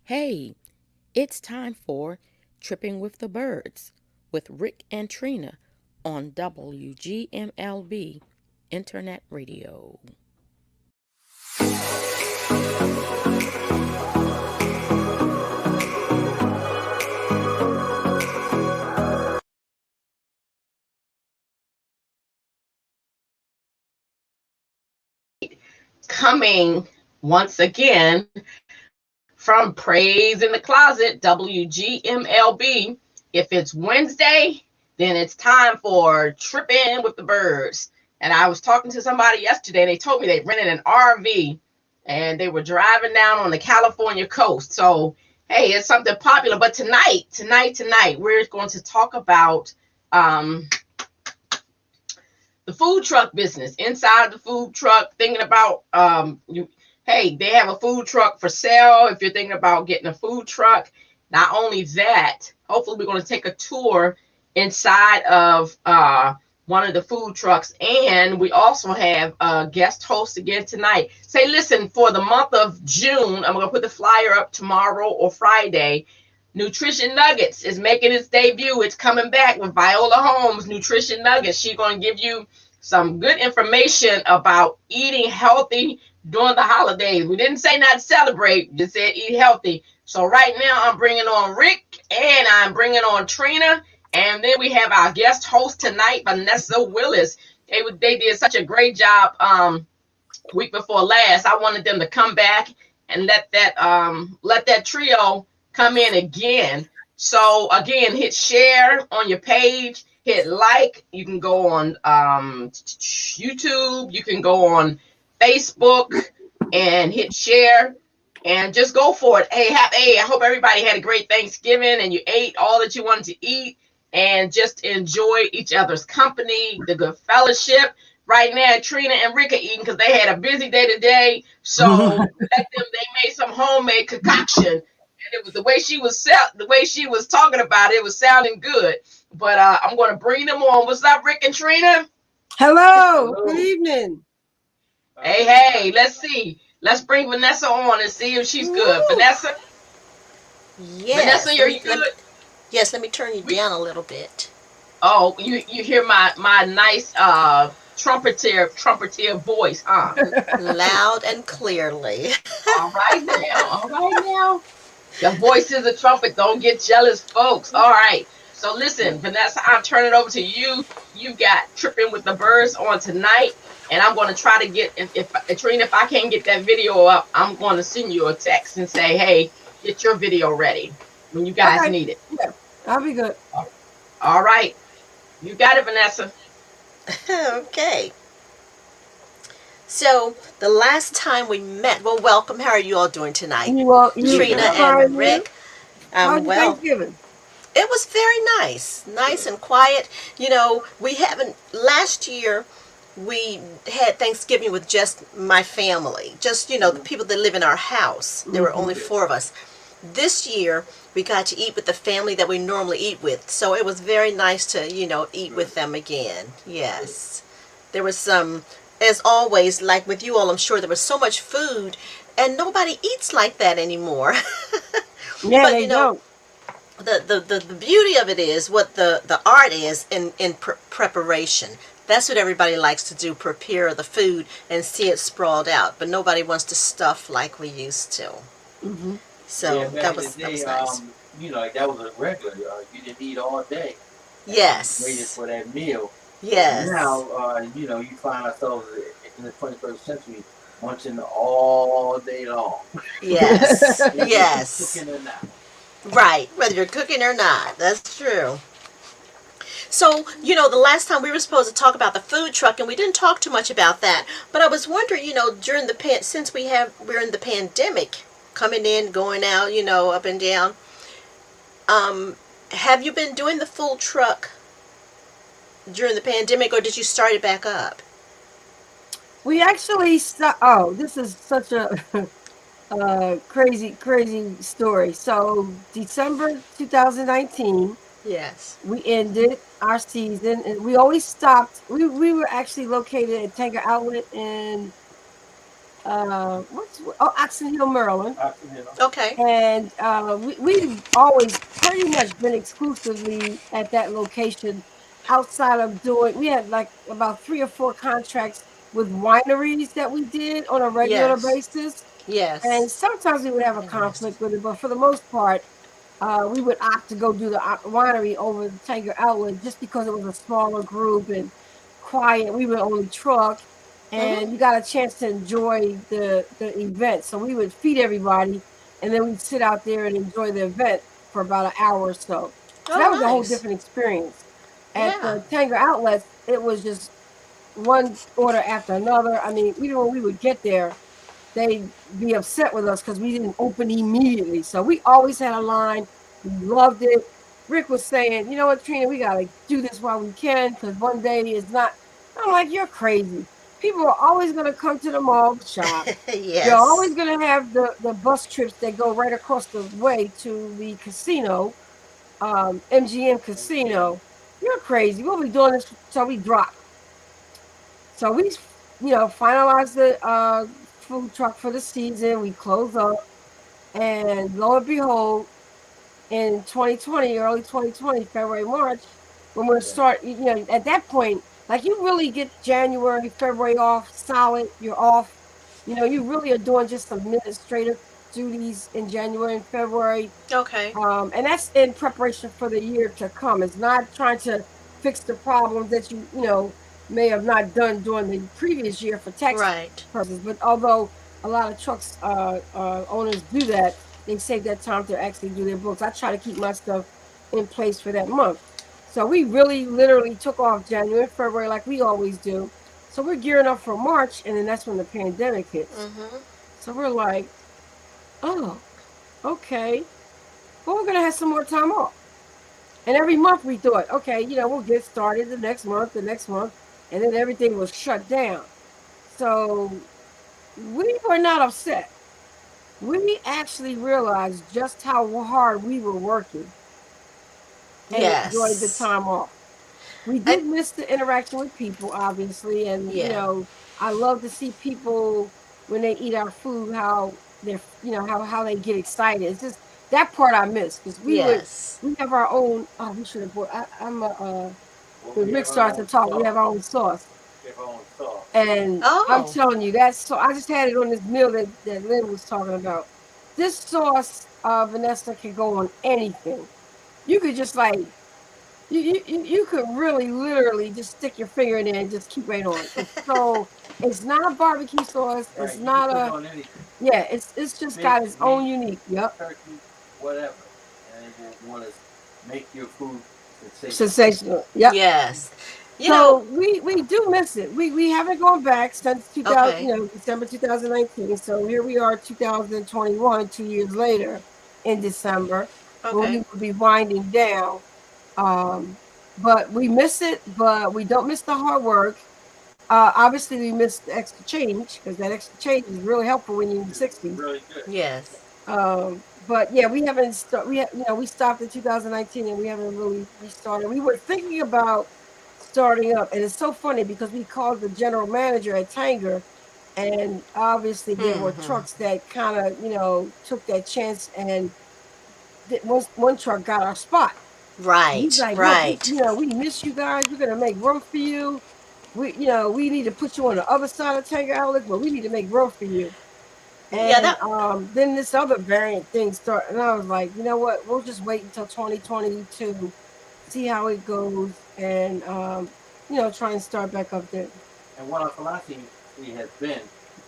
Hey, it's time for Tripping with the Birds with Rick and Trina on WGMLB Internet Radio. Coming once again from Praise in the Closet, WGMLB. If it's Wednesday, then it's time for Tripping with the Birds. And I was talking to somebody yesterday, and they told me they rented an RV and they were driving down on the California coast. So, hey, it's something popular. But tonight, we're going to talk about um, the food truck business, inside the food truck, thinking about hey, they have a food truck for sale if you're thinking about getting a food truck. Not only that, hopefully we're going to take a tour inside of one of the food trucks, and we also have a guest host again tonight. Say, listen, for the month of June, I'm going to put the flyer up tomorrow or Friday. Nutrition Nuggets is making its debut. It's coming back with Viola Holmes, Nutrition Nuggets. She's going to give you some good information about eating healthy during the holidays. We didn't say not celebrate, just said eat healthy. So right now I'm bringing on Rick and I'm bringing on Trina. And then we have our guest host tonight, Vanessa Willis. They did such a great job week before last. I wanted them to come back and let that trio come in again. So again, hit share on your page, hit like. You can go on YouTube, you can go on Facebook and hit share and just go for it. Hey, I hope everybody had a great Thanksgiving and you ate all that you wanted to eat and just enjoy each other's company, the good fellowship. Right now, Trina and Rick are eating because they had a busy day today. So they made some homemade concoction. And it was the way she was talking about it, it was sounding good. But I'm going to bring them on. What's up, Rick and Trina? Hello. Good evening. Hey, let's see. Let's bring Vanessa on and see if she's good. Vanessa? Yes. Vanessa, are you good? Yes, let me turn you down a little bit. Oh, you hear my nice trumpeter voice, huh? Loud and clearly. All right now. The voice is a trumpet. Don't get jealous, folks. All right. So listen, Vanessa, I'm turning it over to you. You got Tripping with the Birds on tonight. And I'm going to try to get, if Trina, if I can't get that video up, I'm going to send you a text and say, hey, get your video ready when you guys need it. Yeah, I'll be good. All right. You got it, Vanessa. Okay. So the last time we met, well, welcome. How are you all doing tonight? Trina and Rick. How's Well, Thanksgiving? it was very nice and quiet. You know, we haven't. Last year, we had Thanksgiving with just my family, just the people that live in our house. There were only four of us. This year, we got to eat with the family that we normally eat with, so it was very nice to eat with them again. Yes, there was some, as always, like with you all. I'm sure there was so much food, and nobody eats like that anymore. Yeah, but they don't. the beauty of it is what the art is in preparation. That's what everybody likes to do, prepare the food and see it sprawled out. But nobody wants to stuff like we used to. Mm-hmm. So yeah, that was nice. Like that was a regular. You didn't eat all day. Yes. You waited for that meal. Yes. Now, you find ourselves in the 21st century munching all day long. Yes. Yes. Cooking or not. Right. Whether you're cooking or not. That's true. So, the last time we were supposed to talk about the food truck, and we didn't talk too much about that. But I was wondering, during since we're in the pandemic, coming in, going out, up and down. Have you been doing the food truck during the pandemic, or did you start it back up? We actually this is such a crazy story. So December 2019, Yes. we ended our season, and we always stopped. We were actually located at Tanger Outlet in Oxon Hill, Maryland. Oxon Hill. Okay. And we've always pretty much been exclusively at that location outside of doing, we had like about 3 or 4 contracts with wineries that we did on a regular Yes. basis. And Yes. sometimes we would have a conflict with it, but for the most part, we would opt to go do the winery over the Tiger Outlet just because it was a smaller group and quiet. We would only truck, Mhm. and you got a chance to enjoy the event. So we would feed everybody, and then we'd sit out there and enjoy the event for about an hour or so. So that was a Oh, whole nice. different experience. At Yeah. the Tanger Outlets, it was just one order after another. I mean, even when we would get there, they'd be upset with us because we didn't open immediately. So we always had a line. We loved it. Rick was saying, you know what, Trina, we got to do this while we can because one day is not. I'm like, you're crazy. People are always going to come to the mall to shop. You're always Yes. going to have the bus trips that go right across the way to the casino, MGM MGM. Casino. You're crazy. We'll be doing this till we drop. So we, finalized the food truck for the season. We closed up, and lo and behold, in 2020, early 2020, February, March, when we're Yeah. start, at that point, like you really get January, February off solid. You're off. You really are doing just some administrative duties in January and February, Okay. and that's in preparation for the year to come. It's not trying to fix the problems that may have not done during the previous year for tax Right. purposes. But although a lot of trucks owners do that, they save that time to actually do their books. I try to keep my stuff in place for that month. So we really literally took off January, February like we always do. So we're gearing up for March, and then that's when the pandemic hits. Mhm. So we're like, oh, okay. Well, we're gonna have some more time off. And every month we thought, okay, we'll get started the next month, and then everything was shut down. So we were not upset. We actually realized just how hard we were working and enjoyed the Yes. time off. We I, did miss the interaction with people, obviously, and yeah. I love to see people when they eat our food, how they're, how they get excited. It's just that part I miss because Yes. we have our own. Oh, we should have bought. I'm a. Well, When we Rick have our starts to own talk, we have sauce. our own sauce, We have our own sauce. and I'm Oh. telling you that's so. I just had it on this meal that Lynn was talking about. This sauce, Vanessa, can go on anything. You could just like you could really literally just stick your finger in there and just keep right on. It's not a barbecue sauce. It's Right. You can not put it a on anything. yeah. It's just Fish, got its own meat, unique. Yep. turkey, whatever. And it will want to make your food sensational. Sensational. Yep. Yes. You know. So we do miss it. We haven't gone back since 2000, Okay. December 2019. So here we are, 2021, 2 years later, in December, when we Okay. will be winding down. Um, but we miss it, but we don't miss the hard work. Obviously, we miss the extra change because that extra change is really helpful when you're in the It's 60s. really good. Yes. But yeah, we haven't we stopped in 2019 and we haven't really restarted. We were thinking about starting up, and it's so funny because we called the general manager at Tanger, and obviously there were Mhm. trucks that kind of took that chance, and one truck got our spot. He's Right. like, look, Right. we miss you guys. We're gonna make room for you. We need to put you on the other side of Tanger Outlets, but we need to make room for you. Yeah. And That. then this other variant thing started, and I was like, you know what? We'll just wait until 2022, see how it goes, and try and start back up there. And what our philosophy has been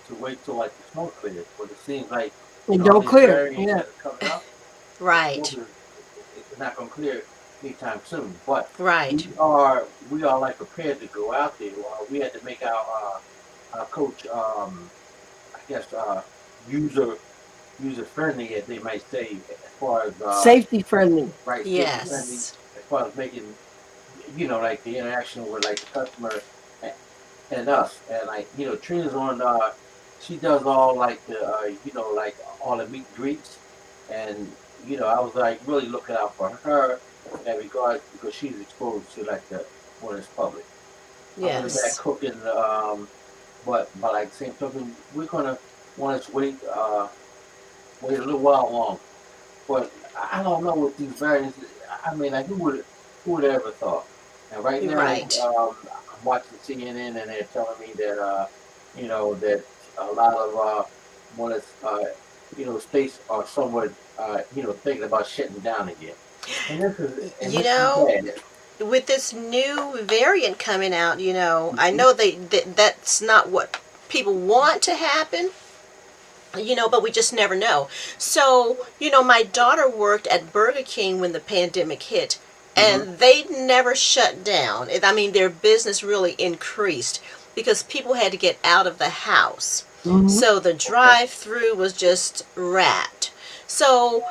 to wait till like the smoke clears, but it seems like And with all don't these clear. variants Yeah. that are coming up, the smoke Right. is not going to clear anytime soon. But Right. we are like prepared to go out there. We had to make our coach, I guess, user friendly, as they might say, as far as Safety friendly. right safety friendly, Yes. as far as making like the interaction with like the customer and, and us, and like Trina's on. She does all like the like all the meet and greets, and I was like really looking out for her in that regard because she's exposed to like the when it's public. I'm in the back Yes. cooking but like same token, we're gonna want to wait a little while longer. But I don't know with these variants. I mean, like who would ever thought? And right now, Right. I'm watching CNN and they're telling me that that a lot of one of states are somewhat thinking about shutting down again. And You this is know, bad. with this new variant coming out, I know that's not what people want to happen, but we just never know. So, my daughter worked at Burger King when the pandemic hit, Mm-hmm. and they never shut down. I mean, their business really increased because people had to get out of the house. Hmm. So the Okay. drive through was just wrapped. So,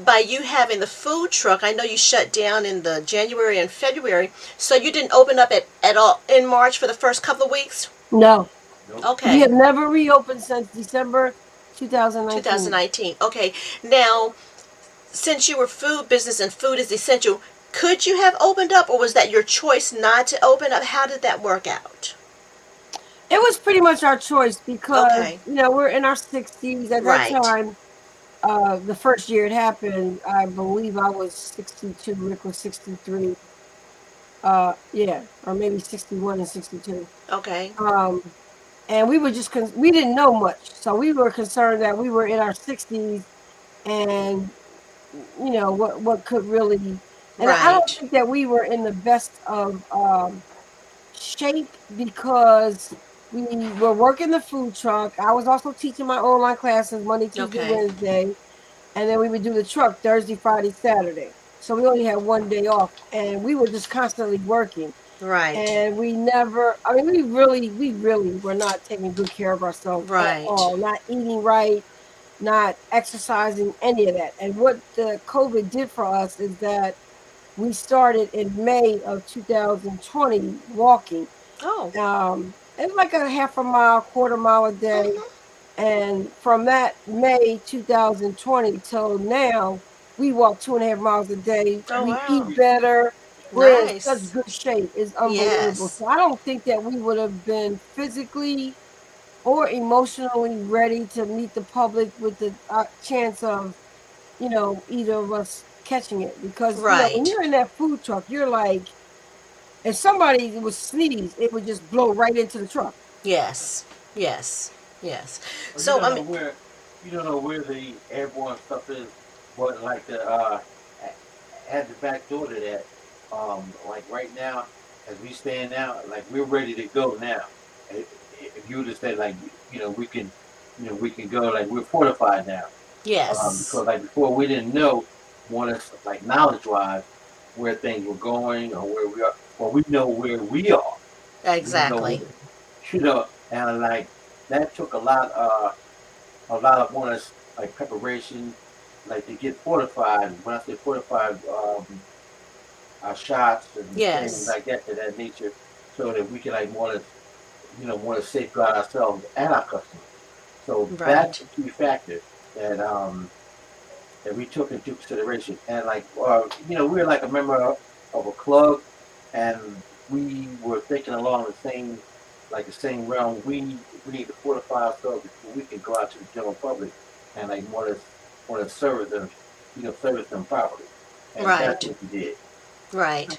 by you having the food truck, I know you shut down in the January and February, so you didn't open up at all in March for the first couple of weeks? No, Nope. we have Okay. never reopened since December 2019. 2019. Okay. Now, since you were food business and food is essential, could you have opened up or was that your choice not to open up? How did that work out? It was pretty much our choice because Okay. we're in our 60s at that Right. time. The first year it happened, I believe I was 62. Rick was 63. Yeah, or maybe 61 and 62. Okay. Um, and we were just we didn't know much, so we were concerned that we were in our 60s, and what could really. And I don't Right. think that we were in the best of shape because we were working the food truck. I was also teaching my online classes Monday, Tuesday, Okay. Wednesday, and then we would do the truck Thursday, Friday, Saturday. So we only had one day off, and we were just constantly working. Right. And we never, I mean, we really were not taking good care of ourselves at Right. all, not eating right, not exercising, any of that. And what the COVID did for us is that we started in May of 2020 walking. Oh. It's like a half a mile, quarter mile a day. Mhm. And from that May 2020 till now, we walk 2.5 miles a day. Oh We wow. eat better. We're in such Nice. good shape. It's unbelievable. Yes. So I don't think that we would have been physically or emotionally ready to meet the public with the chance of, either of us catching it. Because, when Right. you're in that food truck, you're like, if somebody would sneeze, it would just blow right into the truck. Yes. Yes. Yes. Well, So I mean, you don't know where the airborne stuff is, but like at the back door to that, like right now, as we stand now, like we're ready to go now. If you would have said like, we can, we can go, like we're fortified now. yes. Because like before we didn't know, more or less like knowledge wise, where things were going or where we are. Well, we know where we are. We don't know Exactly. where, and like that took a lot of more or less like preparation, like to get fortified. When I say fortified, our shots and things Yes. like that to that nature, so that we can like more or less, more to safeguard ourselves and our customers. So that's Right. the key factor that that we took into consideration. And like, we're like a member of a club, and we were thinking along the same realm. We need to fortify ourselves before we can go out to the general public and like want to service them properly. And that's Right. what we did. Right.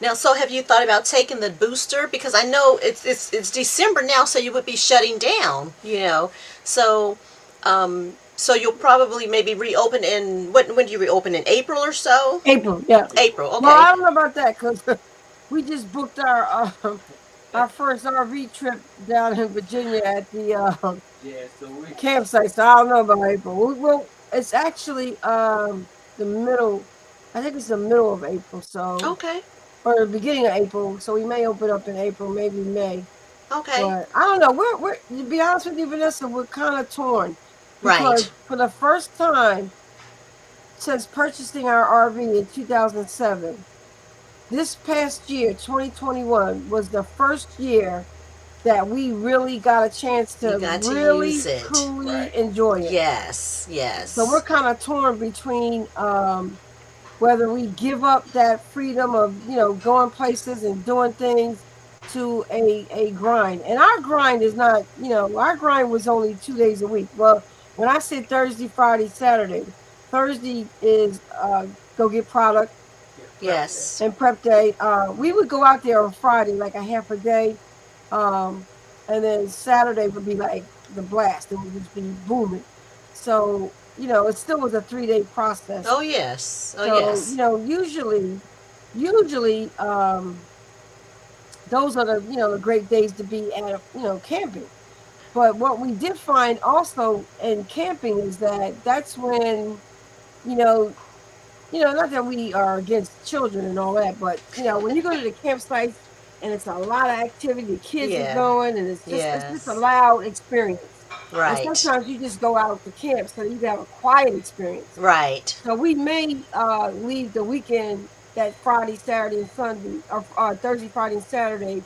Now, so have you thought about taking the booster? Because I know it's December now, so you would be shutting down. So so you'll probably maybe reopen in when do you reopen in April or so? April, yeah. April. Well, Okay. I don't know about that because we just booked our first RV trip down in Virginia at the Yeah, so we campsite. So I don't know about April. Well, it's actually the middle. I think it's the middle of April. So Okay. or the beginning of April. So we may open up in April, maybe May. Okay. But I don't know. We're to be honest with you, Vanessa, we're kind of torn because Right. for the first time since purchasing our RV in 2007, this past year, 2021, was the first year that we really got a chance You to got to use really, it. truly right. enjoy it. Yes. So we're Yes. kind of torn between whether we give up that freedom of, going places and doing things, to a grind. And our grind is not, our grind was only 2 days a week. Well, when I said Thursday, Friday, Saturday, Thursday is go get product Yeah, prep day. Yes. and prep day. We would go out there on Friday, like a half a day. Um, and then Saturday would be like the blast. It would just be booming. So, it still was a 3 day process. Oh yes. Oh So, yes. usually, those are the great days to be at, camping. But what we did find also in camping is that that's when, you know, not that we are against children and all that, but when you go to the campsites and it's a lot of activity, the kids are Yeah. going, and it's just a Yes. loud experience. And Right. sometimes you just go out to camp so you can have a quiet experience. Right. So we may leave the weekend, that Friday, Saturday, and Sunday, or Thursday, Friday, and Saturday,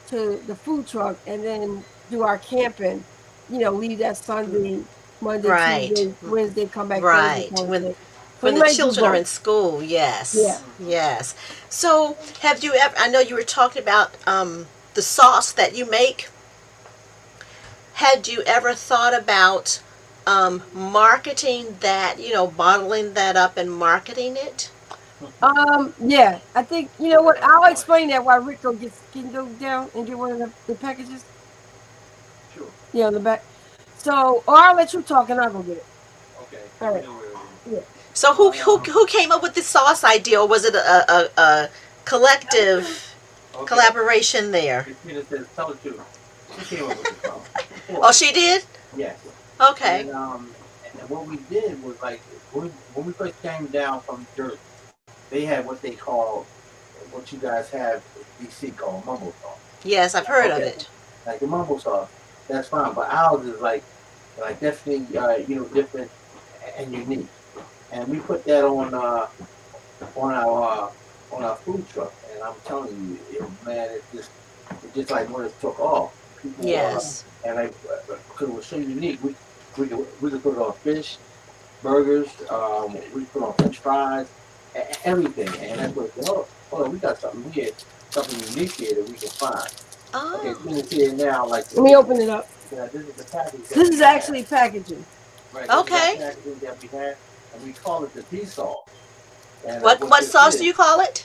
to the food truck, and then do our camping. Leave that Sunday, Monday, Right. Tuesday, Wednesday, come back Thursday, Right. When Thursday. So when we the might do children are in both. school, Yeah. yes. Yes. So, have you ever, I know you were talking about the sauce that you make. Had you ever thought about marketing that, bottling that up and marketing it? Yeah. I think you know Yeah, what. that's I'll fine. explain that while Rico can go down and get one of the packages. Sure. Yeah, on the back. So, or I'll let you talk and I'll go get it. Okay. All Let me right. know where it is. Yeah. So, who But who who came up with the sauce idea, or was it a collective okay. collaboration there? Christina says, tell the truth. She came up with the song. Of Oh, course. she did. Yes. Okay. And what we did was like when we first came down from Jersey, they had what they call what you guys have in DC called mumbo sauce. Yes, I've heard of Okay. it. Like the mumbo sauce, that's fine. But ours is like definitely different and unique. And we put that on our food truck. And I'm telling you, man, it just like when it took off. People Yes. and like because it was so unique, we could put it on fish, burgers, we put on French fries, everything. And that's what hold on, we got something here, something unique here that we can find. Okay, Oh. so it's here now, like Let me open it up. this is the package that This we is have. actually packaging. Right, this is our Okay. packaging that we have, and we call it the bee sauce. And what What this sauce do is, you call it?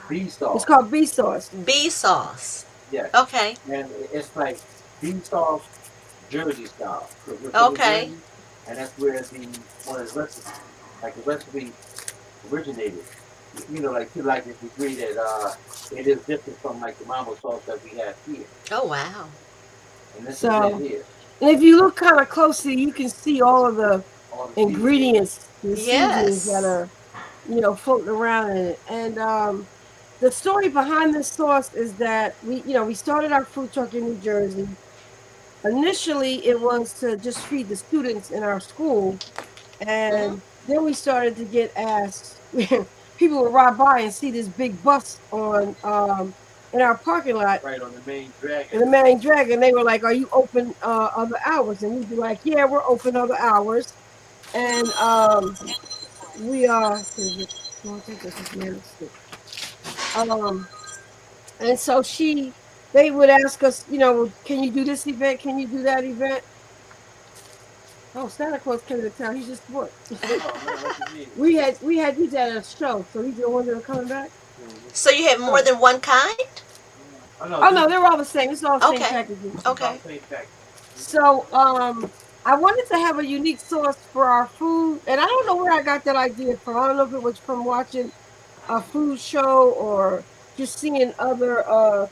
bee It's sauce. called bee sauce. Bee sauce. Yes, Okay. and it's like bee sauce Jersey style. Because we're from New Okay. Jersey, and that's where one of the recipe, like the recipe originated. Like to like the degree that it is different from like the mambo sauce that we have here, Oh wow. and this is it So, here. and if you look kind of closely, you can see all of the All the seasoning. ingredients, the seasonings that Yes. are, floating around in it. And the story behind this sauce is that we started our food truck in New Jersey. Initially, it was to just feed the students in our school, Mhm. and then we started to get asked. People would ride by and see this big bus on in our parking lot Right on the main in dragon. the Manning Dragon. They were like, "Are you open other hours?" And we'd be like, "Yeah, we're open other hours." And we are. No, I think this is Manning Stick. Um, and so they would ask us, can you do this event? Can you do that event? Oh, Santa Claus came to town. He just what? Oh man, what you need? we had these at a show, so these are the ones that are coming back. Mhm. So you have more Oh, than one kind? Oh no, oh this no, is they're all the same. It's all the same Okay. packaging. Okay. about the same package. So I wanted to have a unique sauce for our food, and I don't know where I got that idea from. I don't know if it was from watching a food show or just seeing other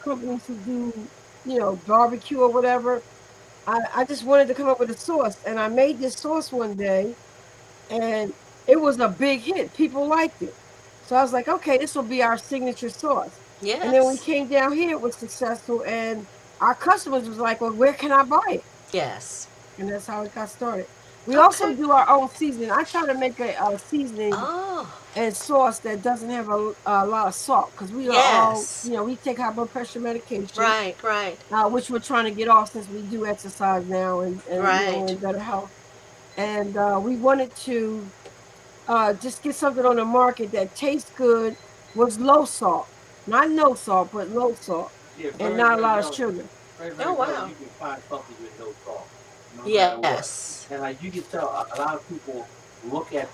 companies who do, barbecue or whatever. I just wanted to come up with a sauce, and I made this sauce one day, and it was a big hit. People liked it. So I was like, okay, this will be our signature sauce. And then when we Yes. came down here, it was successful, and our customers was like, well, where can I buy it? Yes. And that's how it got started. We also Okay. do our own seasoning. I try to make a seasoning Oh. and sauce that doesn't have a lot of salt because we are all, Yes. we take high blood pressure medication, Right. Right. which we're trying to get off since we do exercise now and we're Right. in better health. And we wanted to just get something on the market that tastes good, was low salt, not no salt, but low salt. Yeah, and very, not a very lot of relative. sugar. Very, Oh very relative. wow. You can find something with no salt, no matter what. Yes. And like you can tell, a lot of people look at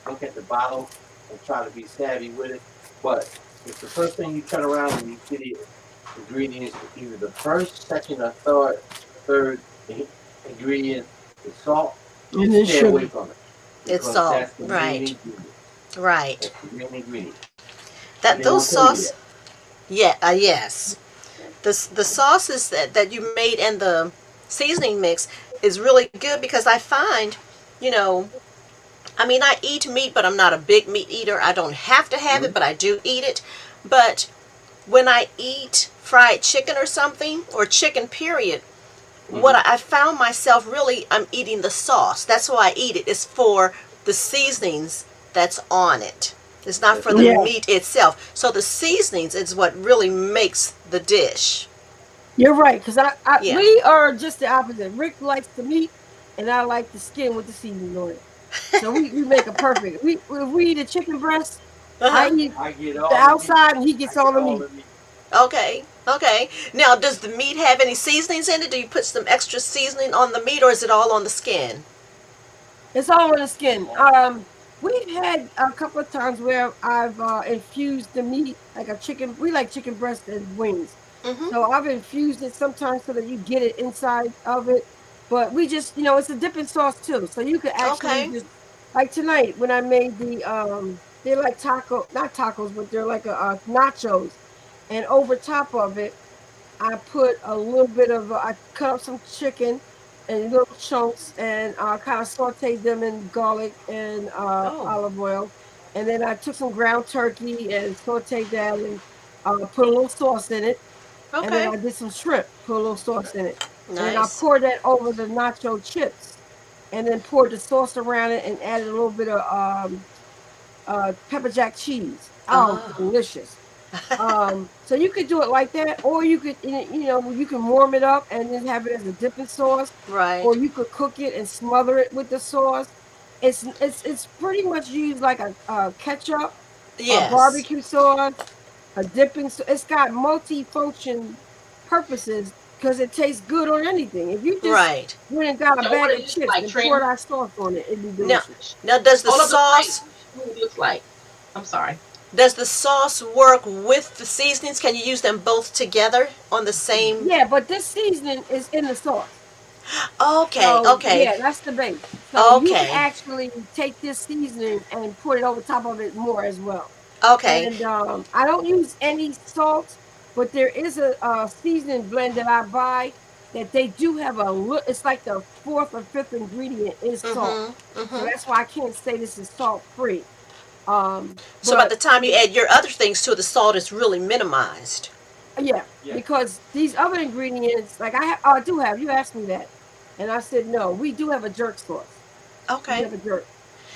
look at the bottle and try to be savvy with it. But if the first thing you turn around and you see the ingredients, either the first, second, or third ingredient is salt, And then stay away sugar. from it It's because all that's the main right. ingredient. Right. That's the main ingredient. But That they those won't tell you sauce. that. Yeah. Yes. The sauces that you made and the seasoning mix is really good because I find, you know, I mean, I eat meat, but I'm not a big meat eater. I don't have to have it, Mm-hmm. but I do eat it. But when I eat fried chicken or something, or chicken, period, what Mm-hmm. I found myself really, I'm eating the sauce. That's why I eat it. It's for the seasonings that's on it. It's not That's for the right. Yeah, meat itself. So the seasonings is what really makes the dish. you're right. Because Yeah. we are just the opposite. Rick likes the meat, and I like the skin with the seasoning on it. So we make a perfect. If we eat a chicken breast, Uh I huh. eat I get the all the meat. outside, and he I gets all get the all meat. the meat. Okay. Okay. Now, does the meat have any seasonings in it? Do you put some extra seasoning on the meat, or is it all on the skin? It's all on the skin. Oh, We've had a couple of times where I've infused the meat like a chicken. We like chicken breast and wings, Mm-hmm. so I've infused it sometimes so that you get it inside of it. But we just, it's a dipping sauce too, so you could actually Okay. just like tonight when I made they're like not tacos, but they're like nachos, and over top of it I put a little bit of, I cut up some chicken in little chunks and kind of sauteed them in garlic and Oh. olive oil. And then I took some ground turkey and sauteed that and put a little sauce in it. And then Okay. I did some shrimp, put a little sauce in it. And then I Nice. poured that over the nacho chips and then poured the sauce around it and added a little bit of pepper jack cheese. Oh, Oh. delicious. So you could do it like that, or you could, you can warm it up and then have it as a dipping sauce, or Right. you could cook it and smother it with the sauce. It's pretty much used like a ketchup, a Yes. barbecue sauce, a dipping. It's got multi-function purposes because it tastes good on anything. If you just Right. went and got a So what bag it of looks chips like, and Trina? poured our sauce on it, it'd be Now, delicious. now Hold up the plate. What it looks like. I'm sorry. does the sauce work with the seasonings? Can you use them both together on the same? Yeah, but this seasoning is in the sauce. Okay. So Okay. yeah, that's the base. So you can Okay. actually take this seasoning and put it over top of it more as well. Okay. And I don't use any salt, but there is a seasoning blend that I buy that they do have a look. It's like the fourth or fifth ingredient is salt. Mm-hmm. So Mm-hmm. that's why I can't say this is salt free. So by the But time you add your other things to it, the salt is really minimized. yeah, yes. because these other ingredients, like I do have. You asked me that, and I said no. We do have a jerk sauce. We Okay. have a jerk.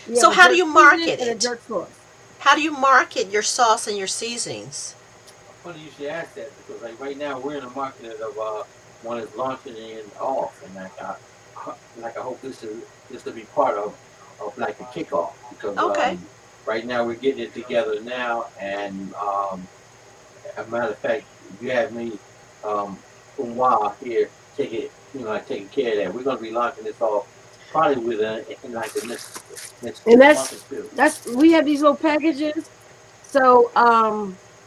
We have So a how do jerk you seasoning market and a it? jerk sauce. How do you market your sauce and your seasonings? Funny you should ask that because like right now we're in the market of one is launching in off, and like I hope this will be part of like the kickoff because Okay. right now we're getting it together now, and as a matter of fact, you have me while here taking like taking care of that. We're gonna be launching this off probably within in like the next And month or two. that's we have these little packages. So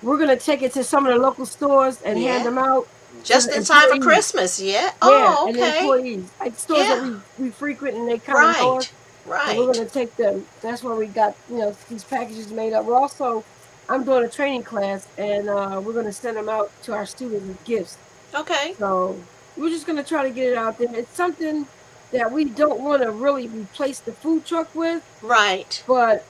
we're gonna take it to some of the local stores and hand Yeah. them out to Just the in time for employees. Christmas. Yeah. Yeah, Oh, and the okay. employees, like stores that Yeah. we frequent and they kind of know us. Right. So we're Right. gonna take them. That's where we got these packages made up. We're also I'm doing a training class and we're gonna send them out to our students as gifts. Okay. So we're just gonna try to get it out there. It's something that we don't want to really replace the food truck with, Right. but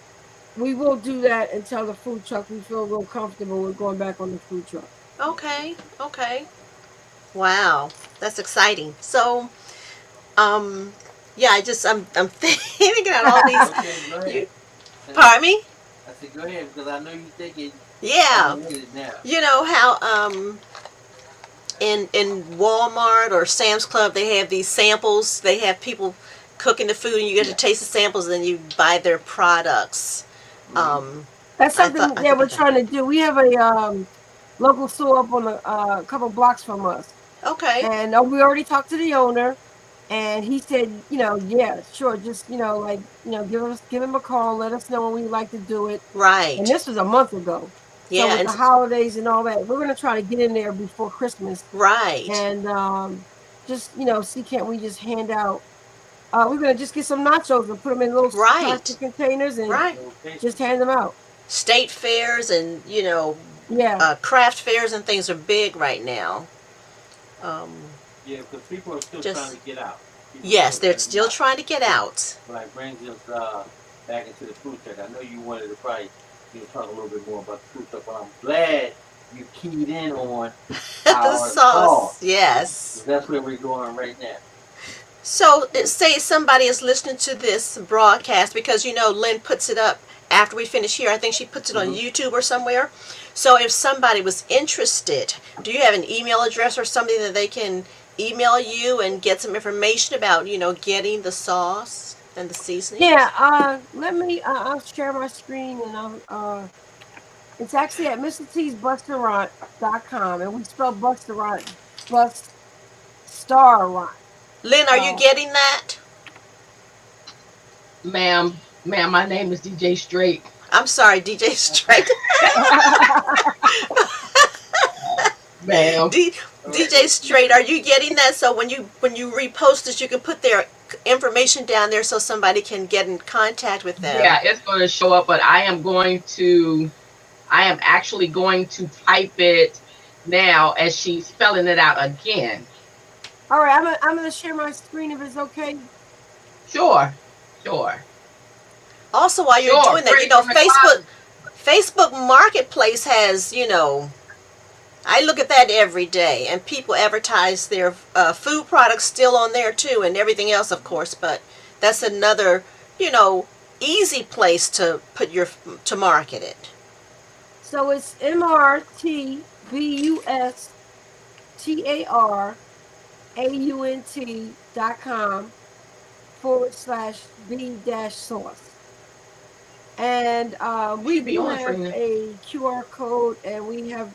we will do that until the food truck we feel real comfortable with going back on the food truck. Okay. Okay. Wow. That's exciting. So, um, yeah, I'm thinking out all these. Okay, go You, ahead. pardon me? I said go ahead because I know you're thinking Yeah. I'm with it now. You know how in Walmart or Sam's Club they have these samples. They have people cooking the food, and you get to taste the samples, and then you buy their products. Mm-hmm. Um, That's I something thought I that think we're of that. trying to do. We have local store up on a couple blocks from us. Okay. And we already talked to the owner, and he said, yeah, sure, just like give him a call, let us know when we'd like to do it. And Right. this was a month ago. So Yeah. with And the holidays and all that, we're gonna try to get in there before Christmas right. and just see, can't we just hand out? We're gonna just get some nachos and put them in little Right. plastic containers and Right. just hand them out. State fairs and Yeah, craft fairs and things are big right now. Um, Yeah, because people are still Just- trying to get out. People yes, they're trying to still get out. trying to get out. Like brings us back into the food truck. I know you wanted to probably talk a little bit more about the food truck, but I'm glad you keyed in on The our sauce. Yes. that's where we're going right now. So, say somebody is listening to this broadcast because Lynn puts it up after we finish here. I think she puts it on YouTube or somewhere. So, if somebody was interested, do you have an email address or something that they can email you and get some information about, getting the sauce and the seasoning? yeah. Let me. I'll share my screen and I'll. It's actually at MrT'sBusterant.com, and we spell Busterant, Bust Starrant. Lynn, are you getting that? Ma'am, my name is DJ Straight. I'm sorry, DJ Straight. Ma'am. DJ Straight, are you getting that? So when you repost this, you can put their information down there so somebody can get in contact with them. Yeah, it's going to show up, but I am actually going to type it now as she's spelling it out again. All right, I'm gonna share my screen if it's okay. Sure. Also, while you're doing that, Facebook Marketplace has, I look at that every day, and people advertise their food products still on there too, and everything else, of course. But that's another, easy place to market it. So it's MRTBUSTAUNT.com/B-sauce. And we do have a QR code, and we have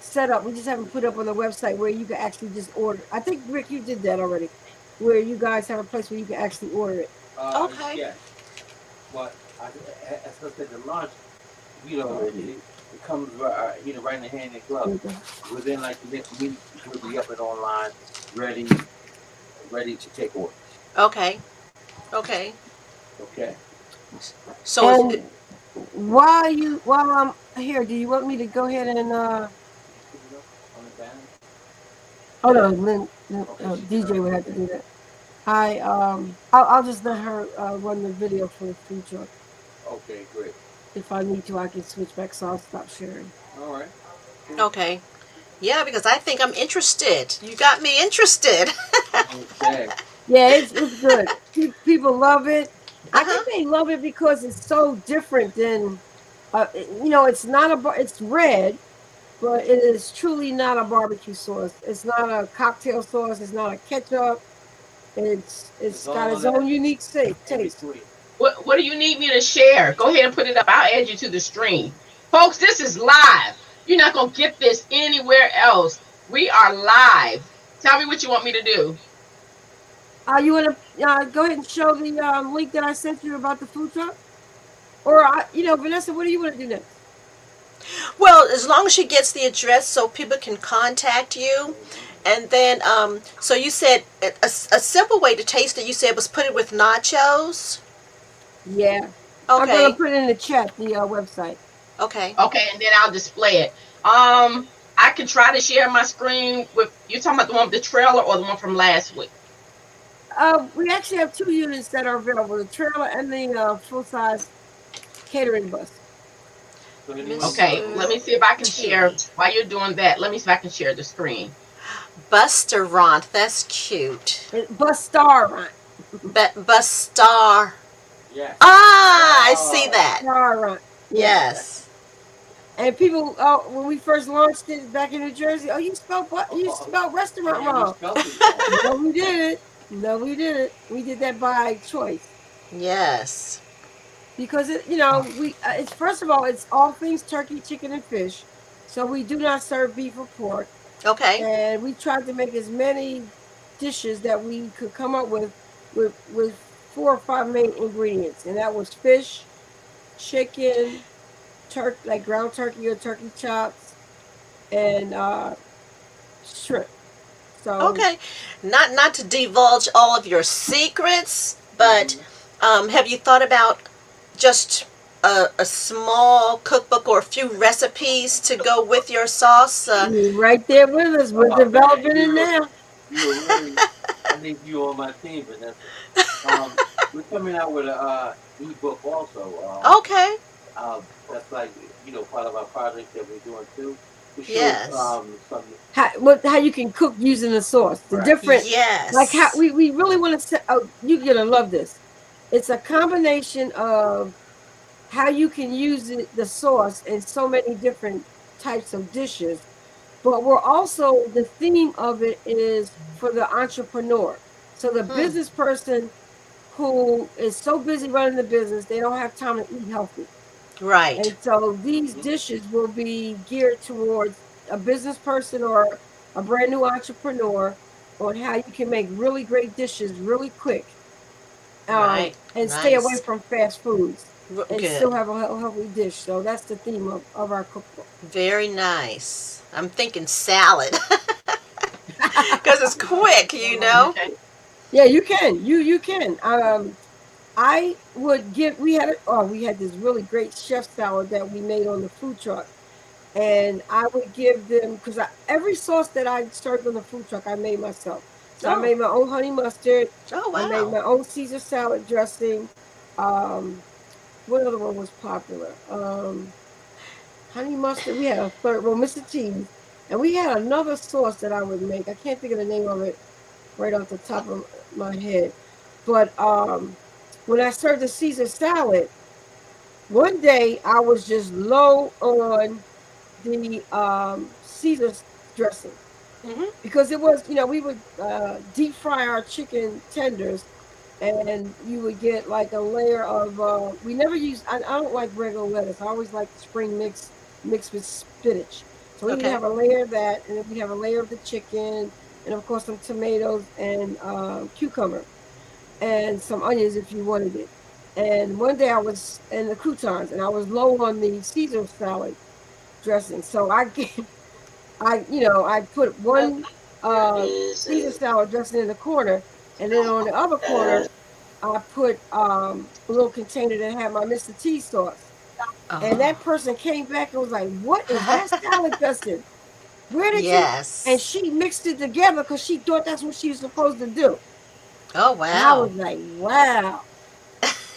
set up. We just haven't put up on the website where you can actually just order. I think, Rick, you did that already, where you guys have a place where you can actually order it. Okay. Yeah. But as I said, the launch, it comes right in the hand and glove. Within like the next week, we'll be up and online, ready to take orders. Okay. Okay. So and while I'm here, do you want me to go ahead and Oh no, Lynn, DJ would have to do that. I'll just let her run the video for the food truck. Okay, great. If I need to, I can switch back, so I'll stop sharing. All right. Okay. Yeah, because I think I'm interested. You got me interested. Okay. Yeah, it's good. People love it. I think they love it because it's so different than, it's not it's red, but it is truly not a barbecue sauce. It's not a cocktail sauce. It's not a ketchup. It's got its own unique taste. What do you need me to share? Go ahead and put it up. I'll add you to the stream. Folks, this is live. You're not going to get this anywhere else. We are live. Tell me what you want me to do. You want to go ahead and show the link that I sent you about the food truck? Or, Vanessa, what do you want to do next? Well, as long as she gets the address so people can contact you. And then, so you said a simple way to taste it, you said, was put it with nachos? Yeah. Okay. I'm going to put it in the chat, the website. Okay. Okay, and then I'll display it. I can try to share my screen with, you're talking about the one with the trailer or the one from last week? We actually have 2 units that are available, the trailer and the full-size catering bus. Okay, let me see if I can share, while you're doing that, let me see if I can share the screen. Busterant, that's cute. Bustarant. Bustar. Yes. I see that. Bustarant. Yes. And people, when we first launched it back in New Jersey, you spelled restaurant wrong. No, we didn't. We did that by choice. Yes. Because it's first of all, it's all things turkey, chicken, and fish. So we do not serve beef or pork. Okay. And we tried to make as many dishes that we could come up with 4 or 5 main ingredients, and that was fish, chicken, like ground turkey or turkey chops, and shrimp. So Okay. Not to divulge all of your secrets, but Mhm. have you thought about just a small cookbook or a few recipes to go with your sauce? you're right there with us. We're Oh man, developing it now. you were really. I need you on my team, Vanessa. We're coming out with a ebook also. Okay. That's like part of our project that we're doing too. It shows Yes. some How you can cook using the sauce, the right. different, like how Yes. we really want to set. Oh, you're gonna love this. It's a combination of how you can use the sauce in so many different types of dishes. But we're also, the theme of it is for the entrepreneur. So the Hmm. business person who is so busy running the business, they don't have time to eat healthy. Right. And so these Mhm. dishes will be geared towards a business person or a brand new entrepreneur on how you can make really great dishes really quick, Right. and stay away Nice. from fast foods and Good. still have a healthy dish. So that's the theme of our cookbook. Very nice. I'm thinking salad because it's quick, you know. Yeah, you can. You can. I would give. We had this really great chef salad that we made on the food truck, and I would give them, because every sauce that I served on the food truck I made myself. So I Oh. made my own honey mustard. Oh I made wow. my own Caesar salad dressing. Um, what other one was popular? Honey mustard. We had a third one, Mr. Cheese, and we had another sauce that I would make. I can't think of the name of it right off the top of my head. But when I served the Caesar salad, one day I was just low on the Caesar dressing, Mhm. because it was, we would deep fry our chicken tenders, and you would get like a layer of we never use, I don't like regular lettuce. I always like the spring mix mixed with spinach. So we would Okay. have a layer of that, and then we'd have a layer of the chicken, and of course some tomatoes and cucumber and some onions if you wanted it. And one day I was in the croutons, and I was low on the Caesar salad dressing. So I put one Caesar salad dressing in the corner, and then on the other corner, I put a little container that had my Mr. T sauce. And Oh. that person came back and was like, "What is that salad dressing? Where did you?" And Yes. she mixed it together because she thought that's what she was supposed to do. Oh And I wow. was like, "Wow,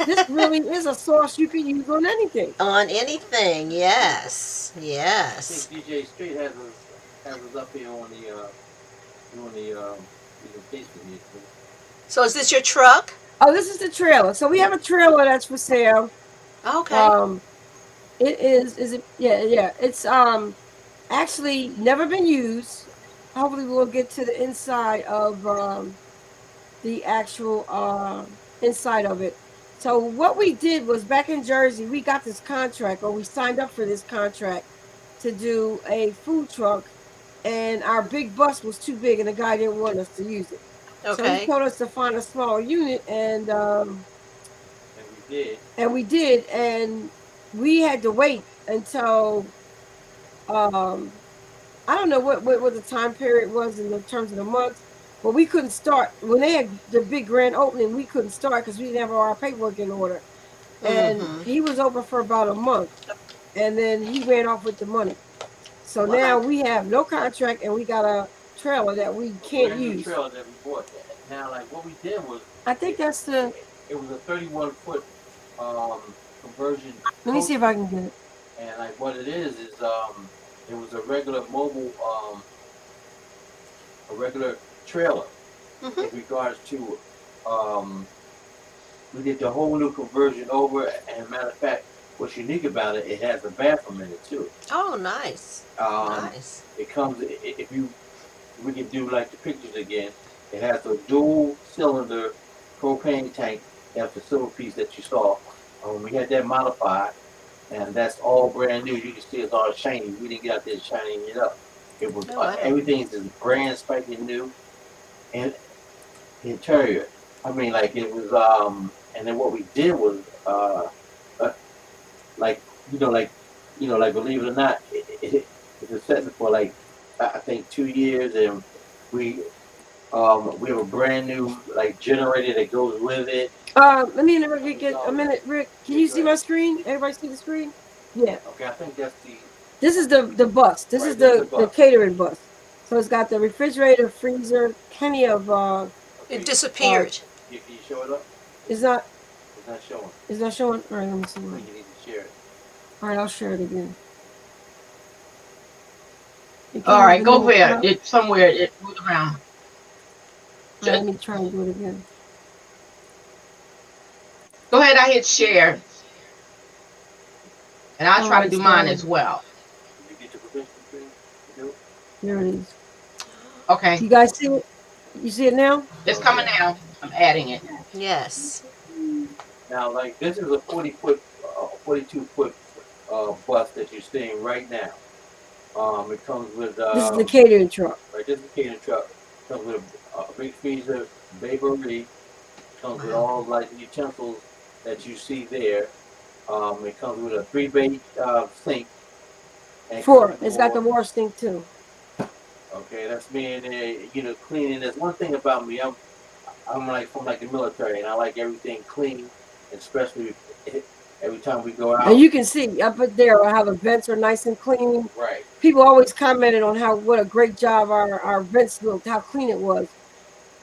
this really is a sauce you can use on anything." On anything. Yes. I think Yes. DJ Street has us up here on the doing the presentation here too. So is this your truck? Oh, this is the trailer. So we have a trailer that's for sale. Okay. Um, it is it? Yeah, yeah. It's actually never been used. Hopefully, we'll get to the inside of the actual inside of it. So what we did was, back in Jersey, we got this contract, or we signed up for this contract to do a food truck, and our big bus was too big, and the guy didn't want us to use it. So he Okay. told us to find a smaller unit, And we did. and we did, and we had to wait until um I don't know what the time period was in the terms of the months, but we couldn't start when they had the big grand opening. We couldn't start because we didn't have all our paperwork in order. And Mm-hmm. he was open for about a month, and then he ran off with the money. So Wow. now we have no contract, and we got a trailer that we A can't brand new use. trailer that we bought. Now, like what we did was I think it that's the. it was a 31-foot conversion Let me see tow if I truck, can get it. and like what it is it was a regular mobile a regular trailer Mm-hmm. in regards to um we did the whole new conversion over, and matter of fact, what's unique about it, it has a bathroom in it too. Oh, nice. Um, Nice. it comes if you we can do like the pictures again. It has a dual cylinder propane tank. That's the silver piece that you saw. We had that modified. and that's all brand new. You can see it's all shiny. We didn't get out there shining it up. It was Oh wow. everything's just brand spanking new, and interior. I mean, like it was. And then what we did was uh like like believe it or not, it's a setting for like I think 2 years, and we we have a brand new like generator that goes with it. Let me interrupt you get a minute, Rick. Can Yeah, you go see ahead. my screen? Everybody see the screen? Yeah. Okay, I think that's the This is the bus. This is right. This is the the bus. catering bus. So it's got the refrigerator, freezer, plenty of It Okay, uh disappeared. can you show it up? it's not It's not showing. it's not showing. All right, let me see I mine. think you need to share it. All right, I'll share it again. It All came up right, a go minute where ago. it somewhere it moved around. All right, let Just me try and do it again. go ahead. I hit share, and I'll All try to right, do mine so as well. Did you get your provision screen? You do? there it is. Okay, You guys see it? You see it now? it's Oh coming yeah. now. I'm adding it. Yes. Now, like this is a 40 foot, 42 foot bus that you're seeing right now. It comes with This is the catering truck. right. This is a catering truck. Comes with a big freezer, bakery. Comes with Wow. all like the utensils that you see there. It comes with a three-bay sink, and it comes Four. It's got the for wash thing too. okay. That's me and cleaning. There's one thing about me. I'm like from like the military, and I like everything clean, especially every time we go And out. you can see up there how the vents are nice and clean. Right. People always commented on how what a great job our vents looked, how clean it was.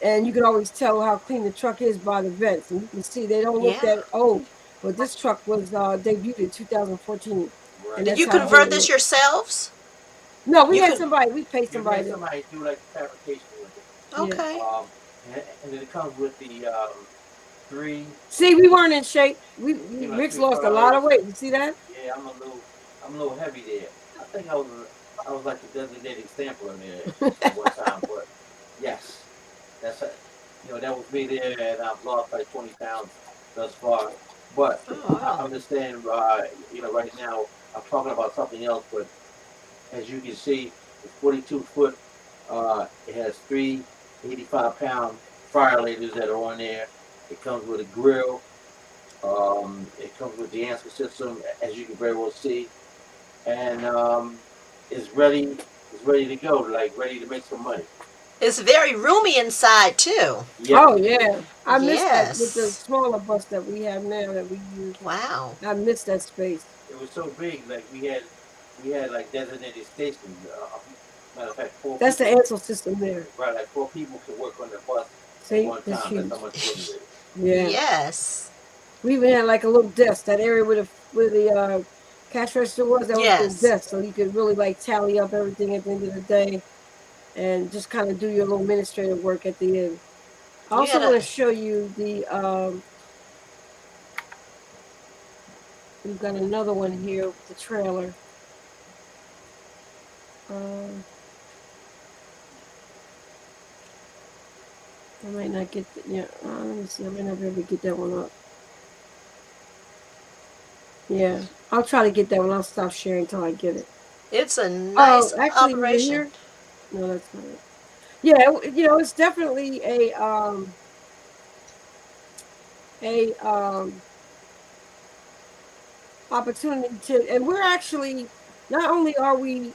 And you can always tell how clean the truck is by the vents. And you can see they don't look Yeah. that old. But this truck was debuted in 2014. And Right. Did that's you how good convert it this looks. yourselves? No, we You had could. somebody, we paid You somebody had to, somebody do like the fabrication with it. yeah. Okay. And then it comes with the three. See, we weren't in shape. It came out Rick's three lost a lot of fryers. weight. You see that? Yeah, I'm a little heavy there. I think I was like the designated sampler there at one time, but yes, that's that was me there, and I've lost like 20 pounds thus far. But Oh I wow. understand, right now I'm talking about something else, but as you can see, it's 42 foot. It has three 85-pound fryer ladles that are on there. It comes with a grill. It comes with the answer system, as you can very well see, and it's ready. It's ready to go, like ready to make some money. It's very roomy inside too. Yes, Oh, yeah. I missed that with the Yes. smaller bus that we have now that we use. Wow. I missed that space. it was so big. Like we had like designated stations. Matter of fact, four That's the people, answer system there. right? Like four people could work on the bus at See, one that's time. That's huge. how much room it is. Yeah. Yes. We even had like a little desk. That area where the cash register was, that was the Yes. desk. So you could really like tally up everything at the end of the day and just kind of do your little administrative work at the end. I You also want gotta. to show you we've got another one here with the trailer. Um, I might not get let me see. I might not be able to get that one up. Yeah, I'll try to get that one. I'll stop sharing until I get it. It's a Oh, nice actually, you're operation. here. No, that's not it. Yeah, it's definitely a opportunity to, and we're actually not only are we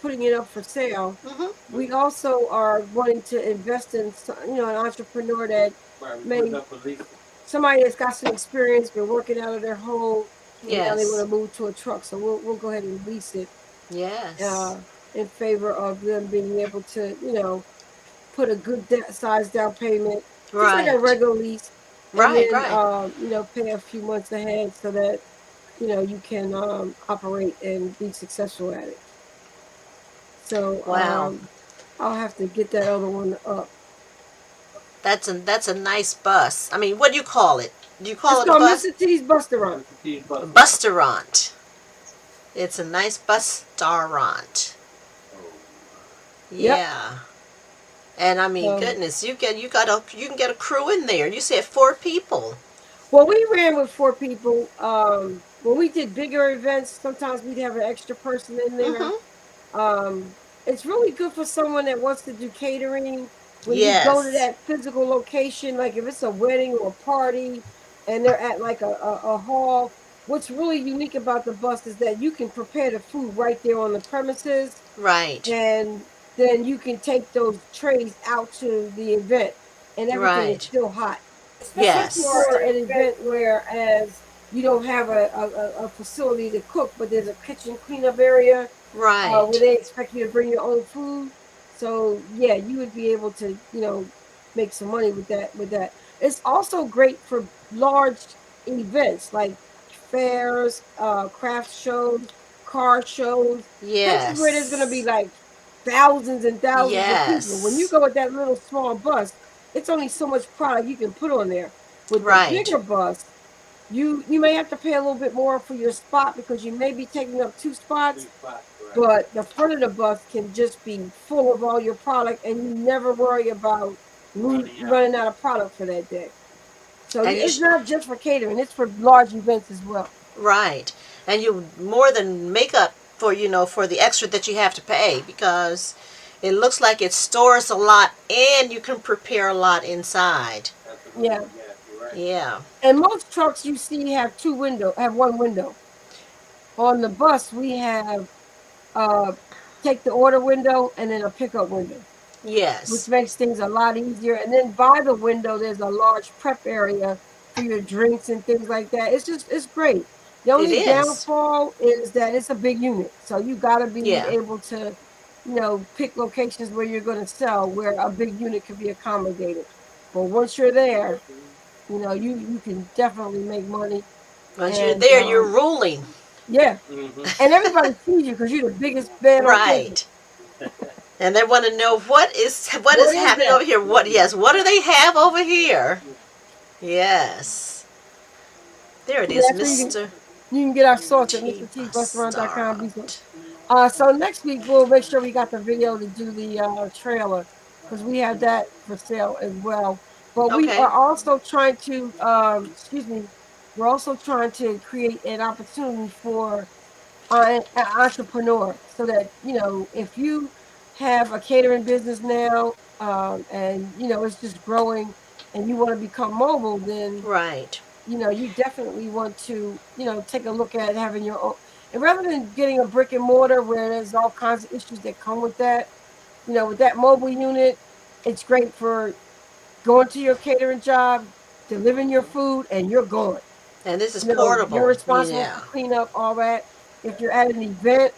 putting it up for sale, Hmm. we also are wanting to invest in an entrepreneur that Right, we put it may up for leasing. somebody that's got some experience, been working out of their home, and now they want Yes. to move to a truck. So we'll go ahead and lease it Yes. uh, in favor of them being able to put a good size down payment, just like a Right. regular lease, and Right. then Right. pay a few months ahead so that you can operate and be successful at it. So Wow. I'll have to get that other one up. That's a nice bus. I mean, what do you call it? Do you It's call it a called bus? Mr. T's Busterant. Mr. T's bus. Busterant. It's a nice busterant. Oh, Yep. Yeah. And I mean, So goodness, you can get a crew in there. You said 4 people. well, we ran with 4 people. when we did bigger events, sometimes we'd have an extra person in there. Mm-hmm. It's really good for someone that wants to do catering. When you go to Yes. that physical location, like if it's a wedding or a party, and they're at like a hall. What's really unique about the bus is that you can prepare the food right there on the premises, Right. and then you can take those trays out to the event, and everything is Right. still hot. Especially Yes. for an event whereas you don't have a facility to cook, but there's a kitchen cleanup area where Right. they expect you to bring your own food. So yeah, you would be able to, make some money with that. It's also great for large events like fairs, craft shows, car shows, places where there's going to be Yes. like thousands and thousands of people. When you Yes. go with that little small bus, it's only so much product you can put on there. With the Right. bigger bus, you may have to pay a little bit more for your spot because you may be taking up two spots, Two spots, right? but the front of the bus can just be full of all your product and you never worry about Running out. running out of product for that day. So And it's not just for catering, it's for large events as well. right. And you more than make up for, for the extra that you have to pay, because it looks like it stores a lot and you can prepare a lot inside. Yeah. Absolutely, yeah, you're right. Yeah. And most trucks you see have one window. On the bus we have uh take the order window and then a pickup window, which Yes. makes things a lot easier. And then by the window, there's a large prep area for your drinks and things like that. It's great. The It only is. downfall is that it's a big unit, so you got to be Yeah. able to, pick locations where you're going to sell where a big unit can be accommodated. But once you're there, you can definitely make money. Once you're And there, you're ruling. yeah, Mm-hmm. and everybody sees you because you're the biggest bed on campus. Right. And they want to know what is What is happening that? over here. What Yes, what do they have over here? Yes. There it Yeah, is, that's where Mr. you can get our sauce at T mrtrestaurant.com. Restaurant. So next week we'll make sure we got the video to do the trailer because we have that for sale as well. But we Okay. are also trying to, excuse me, we're also trying to create an opportunity for an entrepreneur so that, if you have a catering business now and, it's just growing and you want to become mobile, then Right. you definitely want to, take a look at having your own. And rather than getting a brick and mortar where there's all kinds of issues that come with that, with that mobile unit, it's great for going to your catering job, delivering your food, and you're going. And this is You're portable. responsible for Yeah. cleanup, all that. If you're at an event,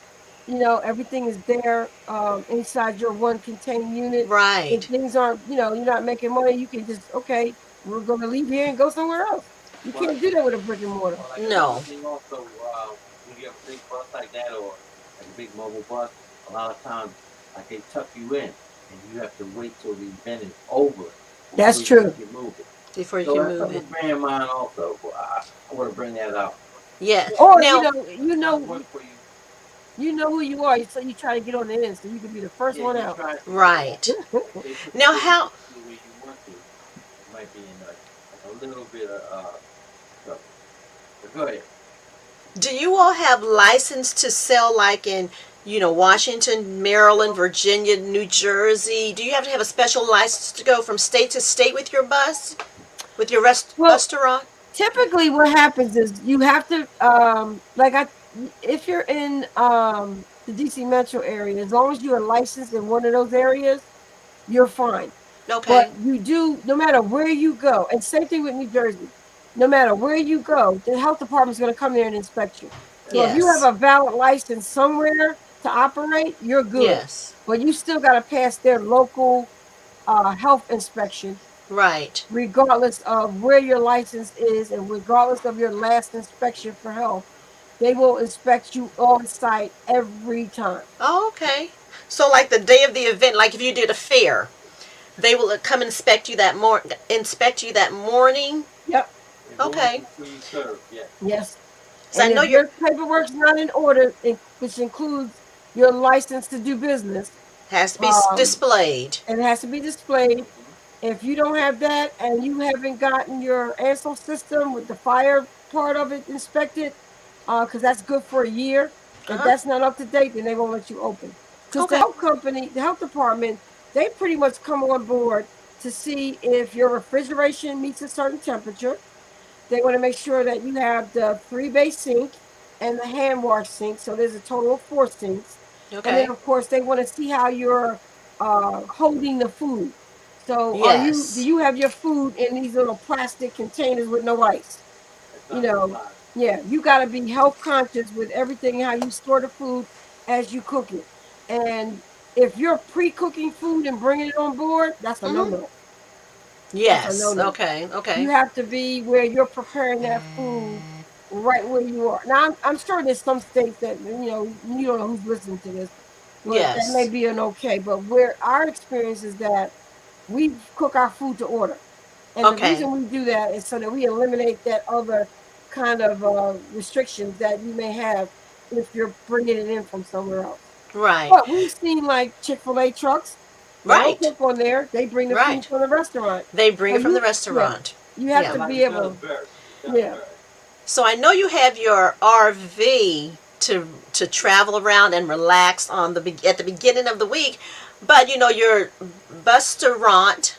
everything is there inside your one contained unit. If Right. things aren't, you're not making money, you can just, okay, we're going to leave here and go somewhere else. You Well, can't do that with a brick and mortar. well, like another No. thing also, when you have a big bus like that or like a big mobile bus, a lot of times like they tuck you in and you have to wait till the event is over That's before true. you can move it. Before you So can that's move something it. to bear in mind also. I want to bring that out. Yeah. Or Now, Not work for you. you know who you are, so you try to get on the end, so you can be the first Yeah, one you out. try to, right. they put the Now, business how the way you want to. You might be in like a little bit of trouble. But go ahead. do you all have license to sell, like in, Washington, Maryland, Virginia, New Jersey? Do you have to have a special license to go from state to state with your bus, with your Well, restaurant? typically what happens is you have to if you're in the DC metro area, as long as you are licensed in one of those areas, you're fine. But Okay. you do, no matter where you go, and same thing with New Jersey, no matter where you go, the health department is going to come there and inspect you. So if you have Yes. a valid license somewhere to operate, you're good. Yes. But you still got to pass their local health inspection, Right. regardless of where your license is and regardless of your last inspection for health. They will inspect you on site every time. Oh, okay. So, like the day of the event, like if you did a fair, they will come inspect you that morning. Yep. And go Okay. before you serve. Yes. Yes. So I And know if you're your paperwork's not in order, which includes your license to do business, has to be um, displayed. and it has to be displayed. Mm-hmm. If you don't have that and you haven't gotten your ANSO system with the fire part of it inspected, because that's good for a year. If Uh-huh. that's not up to date, then they won't let you open. Because the Okay. health company, the health department, they pretty much come on board to see if your refrigeration meets a certain temperature. They want to make sure that you have the 3-bay sink and the hand wash sink. So there's a total of 4 sinks. And then, Okay. of course, they want to see how you're holding the food. So, do Yes. you have your food in these little plastic containers with no ice? It's You not in the know, box. yeah, you got to be health conscious with everything, how you store the food as you cook it. And if you're pre-cooking food and bringing it on board, that's a Mm-hmm. no-no. That's a Yes. no-no. Okay. You Okay. have to be where you're preparing that food right where you are. Now, I'm sure there's some states that, you don't know who's listening to this, but that may Yes. be an okay. But where our experience is that we cook our food to order. And the Okay. reason we do that is so that we eliminate that other kind of restrictions that you may have if you're bringing it in from somewhere else. Right. But we've seen like Chick-fil-A trucks, they don't Right. cook on there. They bring the food Right. from the restaurant. They bring So it from the yeah, restaurant. you have Yeah. to Just like be it does able, Byrds. It does yeah. Byrds. So I know you have your RV to travel around and relax on at the beginning of the week, but your restaurant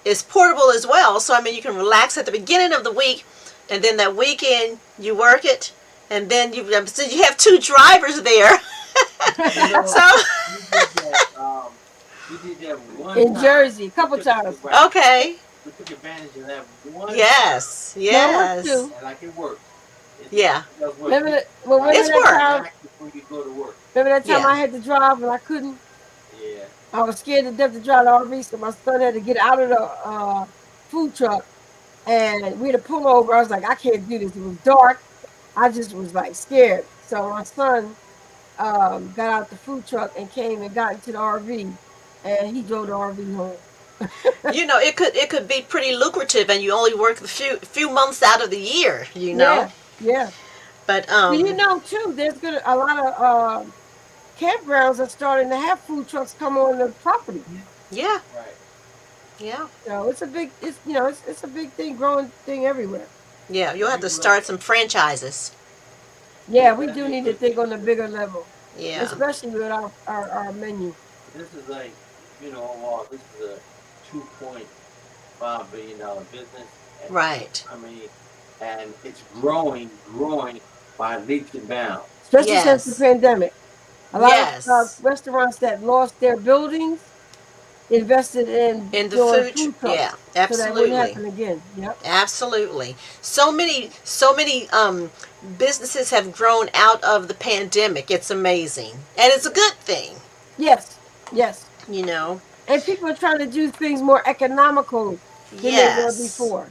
is portable as well. So I mean, you can relax at the beginning of the week, and then that weekend you work it, and then so you have two drivers there. You know, So we did that. We did that one In time. Jersey, a We couple took times. right. okay, We took advantage of that one time, yes, No, it works yes, too. and like it works. yeah, It does work. Remember You that? Well, like remember it's that work. time? relax before you go to work. Remember that time Yeah, I had to drive and I couldn't. Yeah. I was scared to death to drive the RV, so my son had to get out of the food truck, and we had to pull over. I was like, I can't do this. It was dark. I just was like scared. So my son got out the food truck and came and got into the RV, and he drove the RV home. it could be pretty lucrative, and you only work a few months out of the year. Yeah, yeah. But Do you know too? There's gonna a lot of campgrounds are starting to have food trucks come on the property. yeah, Right. yeah, So it's a big thing, growing thing everywhere. yeah. You'll And have to people don't. start some franchises. Yeah, we That'd do be a need to good think thing. on a bigger level, Yeah, especially with our menu. This is like, overall, this is a $2.5 billion business, and right. I mean, and it's growing by leaps and bounds. Especially since the Yes, pandemic. A lot of yes. restaurants that lost their buildings invested in In the doing food, food yeah, trucks so that wouldn't absolutely. happen again. Yep. Absolutely. So many businesses have grown out of the pandemic. It's amazing. And it's a good thing, Yes. Yes. you know. And people are trying to do things more economical than they were Yes. before.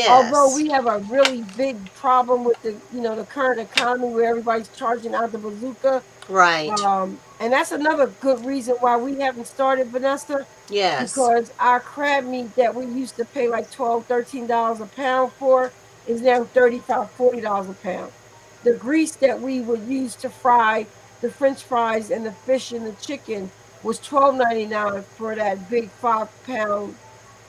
Although Yes. we have a really big problem with the current economy where everybody's charging out the bazooka. Right. And that's another good reason why we haven't started, Vanessa, Yes. because our crab meat that we used to pay like $12, $13 a pound for is now $35, $40 a pound. The grease that we would use to fry the French fries and the fish and the chicken was $12.99 for that big 5 pound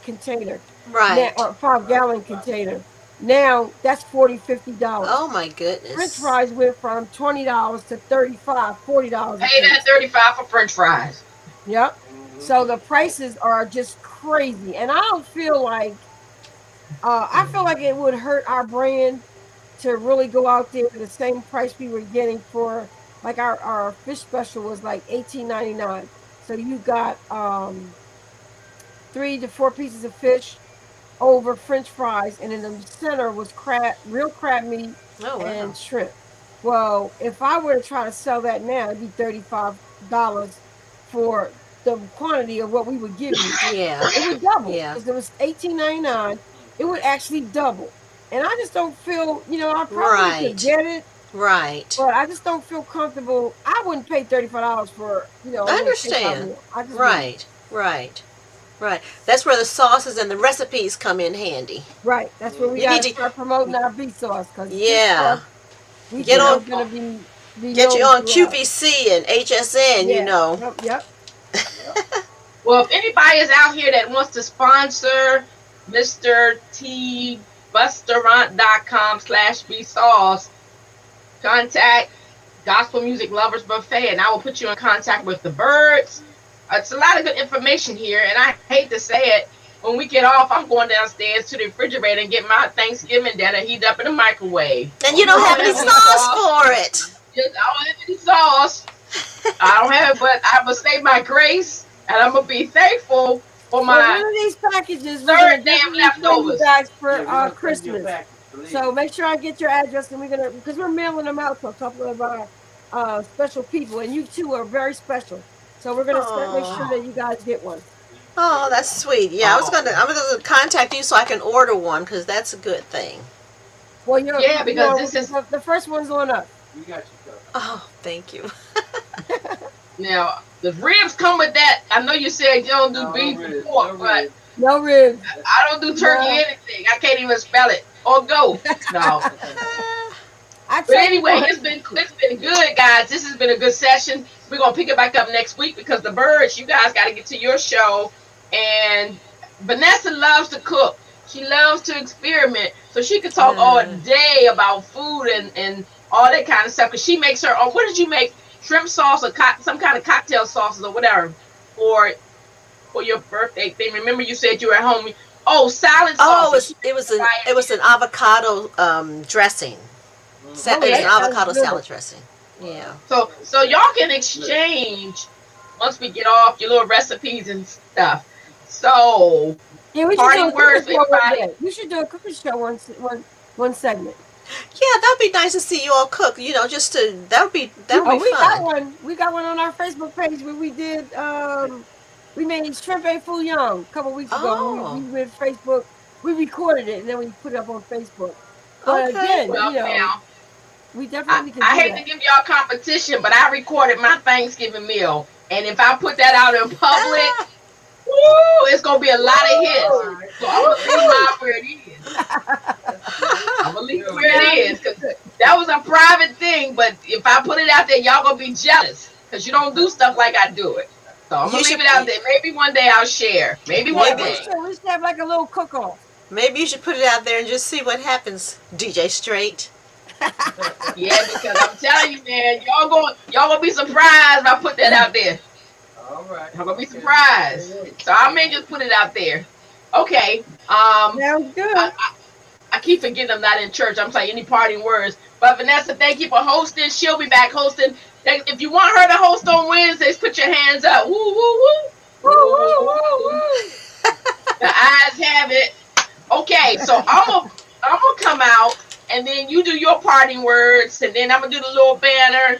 container. Now, Right. or 5 gallon container. Now that's $40, $50. Oh my French goodness. fries went from $20 to $35, $40 a Pay that piece. 35 for French fries. Yep. Hmm. So the prices are just crazy. And I feel like it would hurt our brand to really go out there with the same price we were getting for like our fish special was like $18.99. So you got 3 to 4 pieces of fish over French fries, and in the center was real crab meat Oh wow. and shrimp. Well, if I were to try to sell that now, it'd be $35 for the quantity of what we would give you. Yeah. It would double Yeah. because it was $18.99. It would actually double, and I just don't feel. I probably could Right. get it, Right. but I just don't feel comfortable. I wouldn't pay $35 for a I little takeout understand. meal. I just wouldn't. Right. Right. Right. That's where the sauces and the recipes come in handy. Right. That's where we You got need to to start promoting our beef sauce because fish yeah. sauce we Get think on is going to be get you known on throughout. QVC and HSN, Yeah. Yep. Yep. Yep. Well, if anybody is out here that wants to sponsor Mr. T Busterant.com/BSauce, contact Gospel Music Lovers Buffet, and I will put you in contact with the Byrds. It's a lot of good information here, and I hate to say it. When we get off, I'm going downstairs to the refrigerator and get my Thanksgiving dinner heated up in the microwave. And you I don't have any sauce for it. Just, I don't have any sauce. I don't have it, but I'm going to say my grace, and I'm going to be thankful for Well, my one of these packages we're third gonna damn definitely send you leftovers. guys Yeah, for we're gonna send you a Christmas. package, believe So me. make sure I get your address, and because we're mailing them out to a couple of our special people, and you two are very special. So we're gonna make sure Oh, that you guys get one. oh, that's sweet. Yeah, Oh, I'm gonna contact you so I can order one because that's a good thing. Well, yeah, because this is the first one's on us. We got you covered. Oh, thank you. now the ribs come with that. I know you said you don't do No beef and ribs, pork, no but ribs. No ribs. I don't do turkey No. anything. I can't even spell it or go. No. I But tell you anyway, what. it's been good, guys. This has been a good session. We're gonna pick it back up next week because the Birds, you guys got to get to your show. And Vanessa loves to cook. She loves to experiment, so she could talk all day about food and all that kind of stuff. Cause she makes her own. What did you make? Shrimp sauce or some kind of cocktail sauces or whatever for your birthday thing. Remember, you said you were at home. Oh, salad Oh, sauces. it was an avocado dressing. It was an Yeah. avocado salad dressing. Yeah. So y'all can exchange once we get off your little recipes and stuff. So Yeah, we should do parting a words cooking for show one everybody. day. We should do a cooking show one segment. Yeah, that'd be nice to see you all cook. You know, just to that would be Oh, we got fun. one. We got one on our Facebook page where we did. We made shrimp et fouillon a couple weeks ago. Oh, We went Facebook. We recorded it and then we put it up on Facebook. But okay. again, Well, now we I, definitely can I do hate that. to give y'all competition, but I recorded my Thanksgiving meal, and if I put that out in public, Ah, woo, it's gonna be a lot of hits. All right. So I'm gonna leave mine where it is. That's good. I'm gonna leave it Good. where it is because that was a private thing. But if I put it out there, y'all gonna be jealous because you don't do stuff like I do it. So I'm gonna you leave should it out there. Maybe one day I'll share. Maybe Yeah, one maybe day. we should have like a little cook-off. maybe you should put it out there and just see what happens. DJ Straight. Yeah, because I'm telling you, man, y'all gonna be surprised if I put that out there. All right. I'm gonna be Okay. surprised. So I may just put it out there. Okay. Sounds good. I keep forgetting I'm not in church. I'm saying any parting words. But Vanessa, thank you for hosting. She'll be back hosting. If you want her to host on Wednesdays, put your hands up. Woo, woo, woo. Woo, woo, woo, woo. The eyes have it. Okay, so I'm gonna come out and then you do your parting words and then I'm gonna do the little banner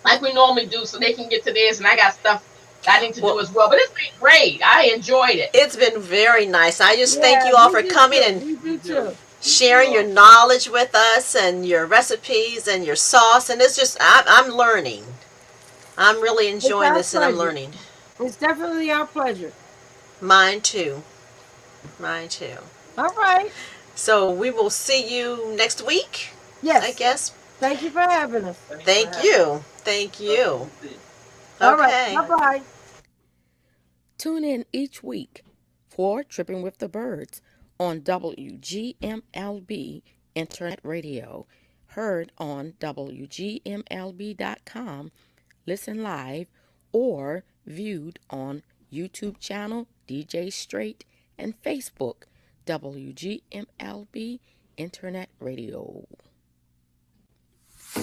like we normally do so they can get to this and I got stuff that I need to do as well. But it's been great. I enjoyed it. It's been very nice. I just thank Yeah, you all we for do coming too. and We do too. sharing your knowledge with us and your recipes and your sauce. And it's just I'm learning. I'm really enjoying our this and I'm pleasure. learning. It's definitely our pleasure. Mine too. Mine too. All right. So we will see you next week, Yes. I guess. Thank you for having us. Thank you. Thank you. All right. Okay. Bye-bye. Tune in each week for Tripping with the Birds on WGMLB Internet Radio, heard on WGMLB.com, listen live, or viewed on YouTube channel DJ Straight and Facebook WGMLB Internet Radio.